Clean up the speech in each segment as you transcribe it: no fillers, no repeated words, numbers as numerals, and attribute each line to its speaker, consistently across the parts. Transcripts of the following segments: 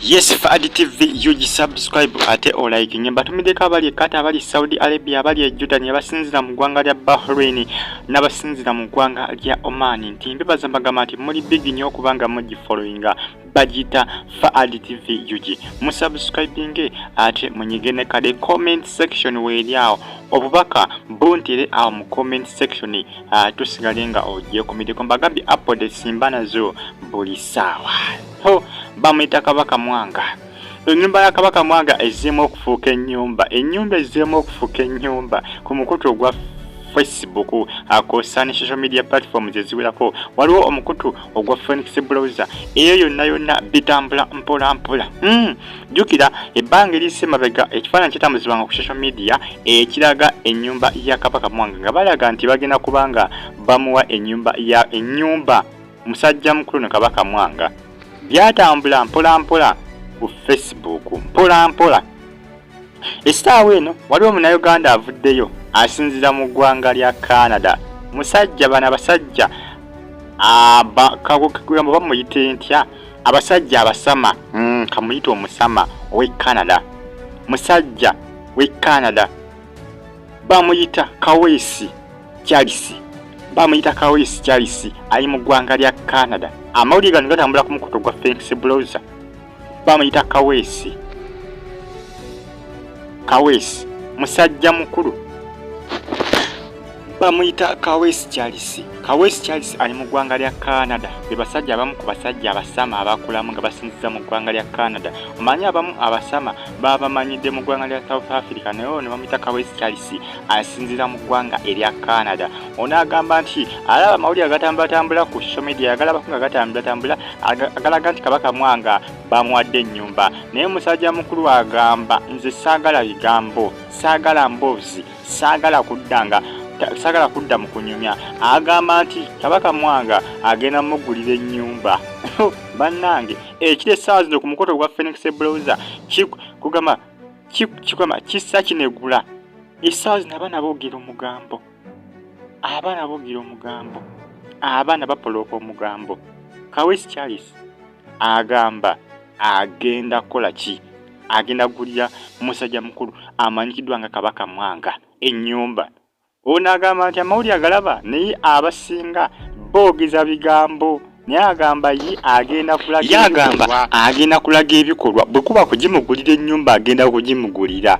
Speaker 1: Yes, Fadi TV, you subscribe ate o like nyemba tumideka abali kata abali Saudi Arabia abali Jordan abasinzira mu ggwanga lya Bahrain n'abasinzira mu ggwanga lya Oman nti mbibaza mbagamba nti muri big nnyo okubanga mugi followinga bagita Fadi TV yuji musubscribing ate munyigene kale comment section weeryawo obubaka buntire awo mu comment section tusigalenga ogiye kumideko mbagambye upload simba nazo buli sawa ho bamuyita Kabaka Mwanga. Ennyumba ya Kabaka Mwanga ezzeemu okufuuka ennyumba. Ennyumba ezzeemu okufuuka ennyumba ku mukutu gwa Facebook akosaani social media platforms eziwerako. Waliwo omukutu ogwa Phoenix browser. Eyo yonna bitambula mpola mpola. Jjukira ebbanga eriyise mabega ekifaananyi kitambuzibwanga ku social media ekiraga ennyumba ya Kabaka Mwanga nga balaga nti bagenda kubanga bamuwa ennyumba musajja mukulu ne Kabaka Mwanga. Byatambula mpola mpola ku Facebook mpola mpola. Esitaawo eno waliwo Munnayuganda avuddeyo asinzira mu ggwanga lya Canada. Musajja bana basajja kagamba bamuyite ntya abasajja abasama kamuyita omusama we Canada. Musajja we Canada bamuyita Kawesi Charles. Bamuyita Kawesi Charles ali mu ggwanga lya Canada. Amawulire gano gatambula ku mukutu gwa Phoenix browser. Bamuyita Kawesi musajja mukulu bamuyita Kawesi Charles. Kawesi Charles ali mu ggwanga lya Canada. Be basajja abamu ku basajja abasama abakulamu nga basinziza mu ggwanga lya Canada. Omanyi abamu abasama baba bamanyidde mu ggwanga lya South Africa naye ono bamuyita Kawesi Charles asinzira mu ggwanga erya Canada. Ono agamba nti alaba amawulire agatambulatambula ku social media agalabako nga gatambulatambula agalaga nti Kabaka Mwanga bamuwadde ennyumba. Naye musajja mukulu agamba nze saagala bigambo, saagala mboozi, saagala kudda mu kunyumya. Agamba nti Kabaka Mwanga agenda mugulira ennyumba. Bannange ekire essaawa zino ku mukoto gwa Phoenix browser kugamba kissa kinegula. Essaawa zino abaana boogera omugambo, abaana bapolooka omugambo. Kawesi Charles agamba agenda kukola ki? Agenda gulira musajja mukulu amanyikiddwa nga Kabaka Mwanga ennyumba. Ono agamba nti amawulire agalaba naye abasinga boogeza bigambo. Naye agamba ye agenda kulaga ebikolwa bwe kuba kugimugulira ennyumba agenda kugimugulira.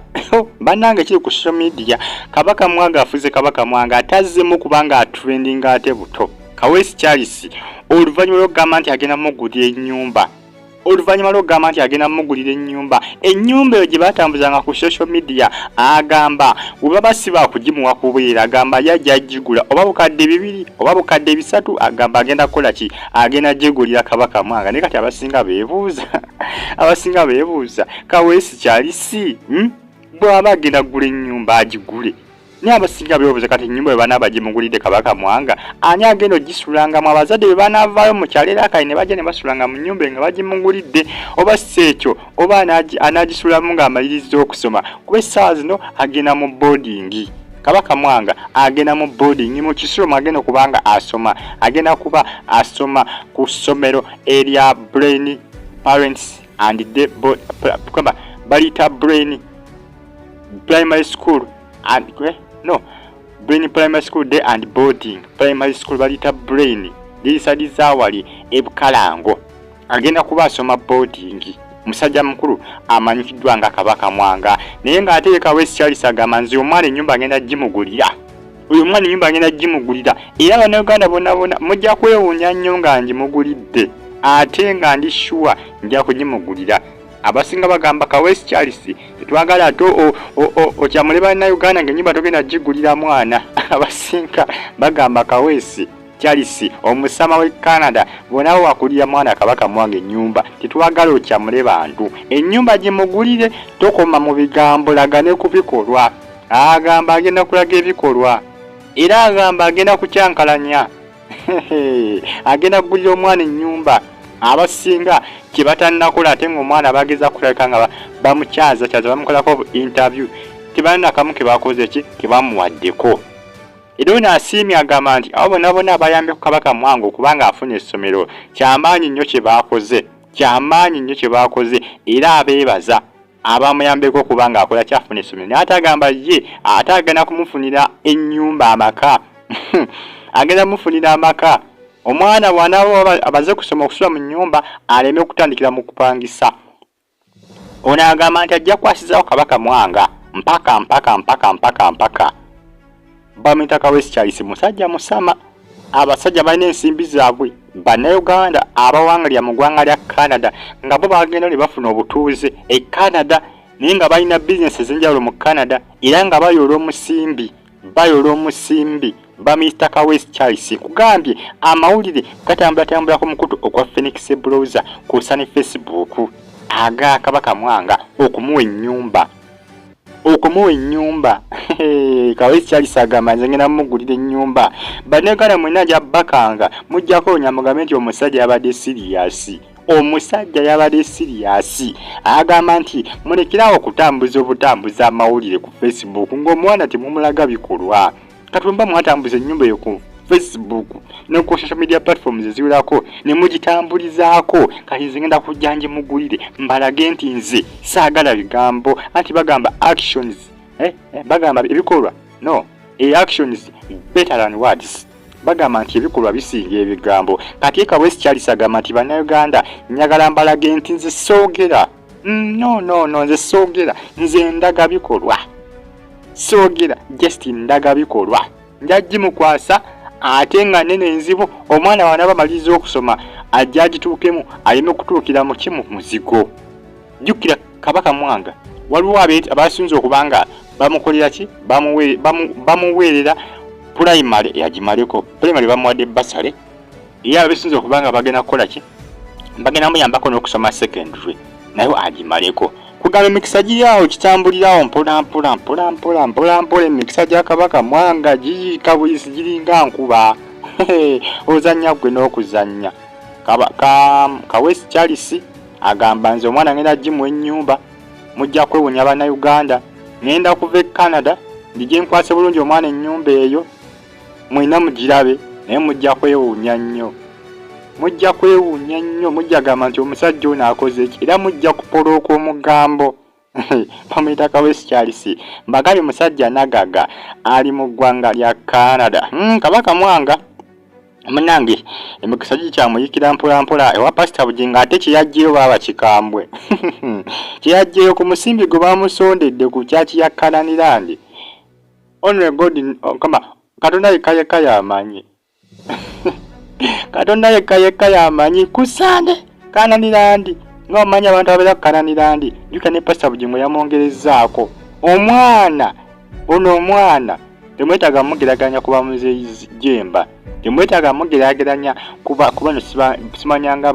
Speaker 1: Bannange kiri ku social media Kabaka Mwanga afuze Kabaka Mwanga atazzemu kubanga atrendinga ate buto. Kawesi Charles oluvannyuma lw'okugamba nti agenda mugulira ennyumba. Ennyumba eyo gye batambuzanga ku social media agamba bwe baba siba kugimuwa kubeera agamba yajja gigula oba bukadde 2 oba bukadde 3 agamba agenda kukola ki? Agenda gigulira Kabaka Mwanga. Ne kati abasinga beebuuza Kawesi Charles bw'aba agenda kugula ennyumba agigule. Naye abasinga beebuuza kati ennyumba bwe banaaba gimugulidde Kabaka Mwanga ani agenda ogisulangamu? Abazadde bwe banaavaayo mu kyalo era kale ne bajja ne basulanga mu nnyumba nga bagimugulidde, oba si ekyo oba anaagisulamu ng'amaliriza okusoma kuba essaawa zino agenda mu boarding. Kabaka Mwanga agenda mu boarding mu kisulo agenda okubanga asoma. Agenda kuba asoma ku ssomero erya Brain Parents and baliyita Brain Primary School and Brain Primary School Day and Boarding Primary School baliyita Brain lirisadiza wali ebukalango. Agenda kuba asoma boarding. Musajja mukulu amanyikiddwa nga Kabaka Mwanga naye ng'ate Kawesi Charles agamba nze omwana ennyumba agenda gimugulira. Oyo omwana ennyumba agenda gimugulira era Bannayuganda bonna mujja kwewuunya nnyo nga ngimugulidde ate nga ndi sure nja kugimugulira. Abasinga bagamba Kawesi Charles tetwagala ate okyamule Bannayuganda ng'ennyumba togenda gigulira mwana. Abasinga bagamba Kawesi Charles omusama we Canada bona wakulira mwana Kabaka Mwanga ennyumba tetwagala okyamule bantu. Ennyumba gimugulire tokoma mu bigambo, lagane ku bikolwa. Agamba agenda kulaga ebikolwa era agamba agenda kukyankalanya. Agenda kugulira omwana ennyumba. Abasinga kye batannakola ate ng'omwana bageza kulabika nga bamukyaza bamukolako interview tebanakamu ke bakoze ki ke bamuwaddeko. Era ono asiimye agamba nti abo bonna abayambye ku Kabaka Mwanga okubanga afuna essomero kyamaanyi nnyo kye baakoze. kyamaanyi nnyo kye baakoze era abeebaza abamuyambeko kubanga akola kyafuna essomero naye ate agamba ye ate agenda kumufunira ennyumba amaka agenda mufunira amaka omwana bw'anaaba abaze kusoma okusula mu nnyumba aleme okutandikira mu kupangisa. Ono agamba nti ajja kwasizawo Kabaka Mwanga mpaka bamuyita Kawesi Charles musajja musama. Abasajja balina ensimbi zaabwe bannayuganda abawangalira mu ggwanga lya Canada nga bo bagenda ne bafuna obutuuze e Canada naye nga balina bizinesi ez'enjawulo mu Canada era nga bayola omusimbi bamuyita Kawesi Charles. Kugambye amawulire gatambula ku mukutu okwa Phoenix Browser kusa ne Facebook aga Kabaka Mwanga okumuwa ennyumba. Kawesi Charles agamba nze ngenda mugulira ennyumba. Bannayuganda mwenna gy'abbakanga mujjako onyamugambe nti omusajja yabadde siriyasi. Agamba nti mulekerawo okutambuza amawulire ku Facebook ng'omwana temumulaga bikolwa. Katumba mwatambuza ennyumba eyo ku Facebook ne ku social media platforms eziwerako ne mugitambulizaako kati nze ngenda kujja nje mugulire mbalage nti nze saagala bigambo anti bagamba actions bagamba ebikolwa no actions better than words. Bagamba nti ebikolwa bisinga ebigambo. Kati Kawesi Charles agamba nti bannayuganda njagala mbalage nti nze soogera nze soogera nze ndaga bikolwa soogera just ndaga bikolwa njaggi mukwasa ate nga nene enzibu omwana wanaaba maliriza okusoma ajja agituukemu aleme okutuukira mu kimu muzigo. Jjukira Kabaka Mwanga waliwo abasinza okubanga bamukolera ki bamuweerera primary yagimaleko primary bamuwadde basale era abasinza okubanga bagenda kukola ki bagenda muyambako n'okusoma secondary nayo agimaleko. Kugamba emikisa giri awo kitambulirawo mpola emikisa gya Kabaka Mwanga giyiika buyisi giringa nkuba ozannya gwe n'okuzannya. Kawesi Charles agamba nze omwana ngenda gimuwa ennyumba mujja kwewunya bannayuganda ngenda kuva e Canada ndigye nkwase bulungi omwana ennyumba eyo mwina mugirabe naye mujja kwewuunya nnyo mujja gamba nti omusajja ono akoze eki era mujja kupolooka omugambo. Bamuyita Kawesi Charles mbagambye musajja nagaga ali mu ggwanga lya Canada. Kabaka Mwanga munange emikisa gikyamuyikira mpola ewa Pastor Bujinga ate kyeyajjeyo baba kikambwe kyeyajjeyo ku musimbi gwe bamusondedde ku kyaki ya Kananirandi. Honorable God Katonda yekka yamanyi Katonda yekka yamanyi kusande Kananirandi ng'omanyi abantu abeera Kananirandi juka ne Pastor Bujinga yamwongerezaako omwana temwetaaga mugeraganya kuba muzeeyi Jemba temwetaaga mugeraganya kuba no simanyanga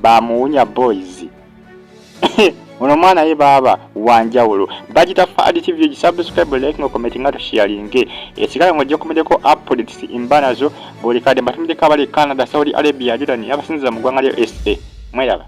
Speaker 1: bamuwunya boys ono mwana ye baba wanjawulo bagita Fadi TV subscribe like no comment ngato sharing esigala ngojja kumedeko updates imbanazo buli kade batumideka bali Canada Saudi Arabia Jordan abasinza mu ggwanga lya SA mwelaba.